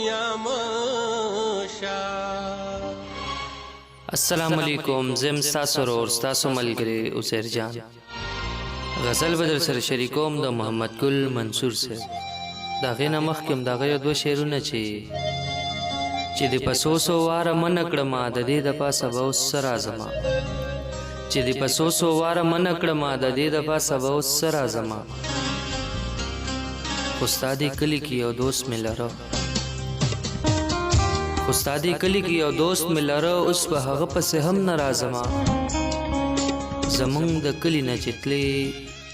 دنیا مشا. السلام علیکم. زم ستاسو ورور ستاسو ملګری عزیر جان. غزل به در سره شریکوم د محمد ګل منصور صاحب. د هغې نه مخکې هم د هغه یو دوه شعرونه چې د په څو څو واره منع کړمه د دې د پاسه به اوس څه راځمه، چې د په څو څو واره منع کړمه د دې د پاسه به اوس څه راځمه. خو ستا دې کلي کې یو دوست مې لره، خو ستا دې کلي کې یو دوست مې لره، اوس به هغه پسې هم نه راځمه. زمونږ د کلي نه چې تلې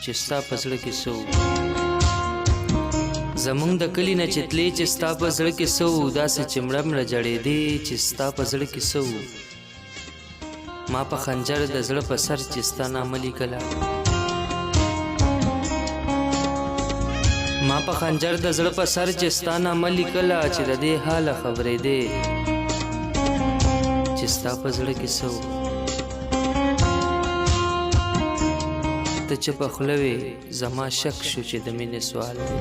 چې ستا په زړه کې څه و، زمونږ د کلي نه چې تلې چې ستا په زړه کې څه و، داسې چې مړه مړه جړېدې چې ستا په زړه کې څه و. ما په خنجر د زړه په سر چې ستا نامه لیکله، ما په خنجر د زړه په سر چې ستا نامه لیکله، چې د دې حاله خبرېدې چې ستا په زړه کې څه و. ته چې په خوله وې زما شک شو چې د مینې سوال دی،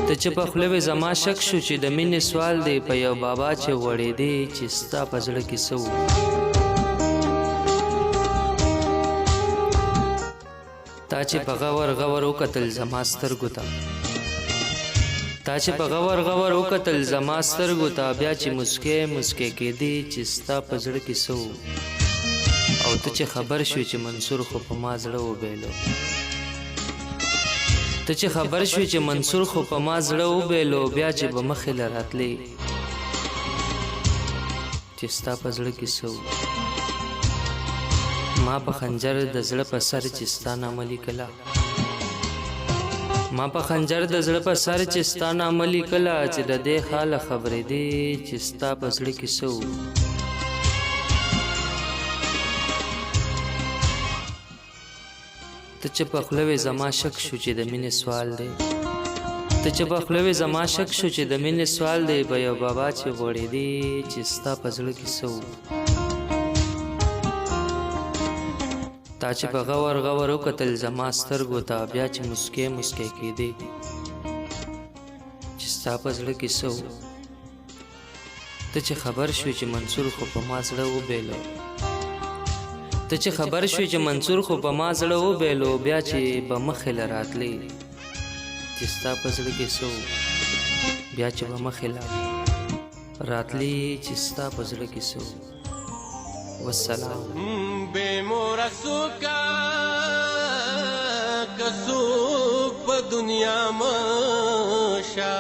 ته چې په خوله وې زما شک شو چې د مینې سوال دی. په یو بابا چې غوړېدې چې ستا په زړه کې څه و. تا چې په غور غور وکتل زما سترګو ته، تا چې په غور غور وکتل زما سترګو ته، بیا چې مسکۍ مسکۍ کېدې چې ستا په زړه کې څه و. او ته چې خبر شوې چې منصور خو په ما زړه وبیلو، ته چې خبر شوې چې منصور خو په ما زړه وبیلو، بیا چې به مخې له راتلې چې ستا په زړه کې څه و. ما په خنجر د زړه په سر چې ستا نامه لیکله، ما په خنجر د زړه په سر چې ستا نامه لیکله، چې د دې حاله خبرېدې چې ستا په زړه کې څه و. ته چې په خوله وې زما شک شو چې د مینې سوال دی، ته چې په خوله وې زما شک شو چې د مینې سوال دی. به یو بابا چې غوړېدې چې ستا په زړه کې څه و. تا چې په غور غور وکتل زما سترګو ته، بیا چې مسکۍ مسکۍ کېدې چې ستا په زړه کې څه و. ته چې خبر شوې چې منصور خو په ما زړه وبیلو، ته چې خبر شوې چې منصور خو په ما زړه وبیلو، بیا چې به مخې له راتلې چې ستا په زړه کې څه و. بیا چې به مخې له راتلې چې ستا په زړه کې څه و. والسلام. بے مورا سوکا کسوک په دنیا مشا.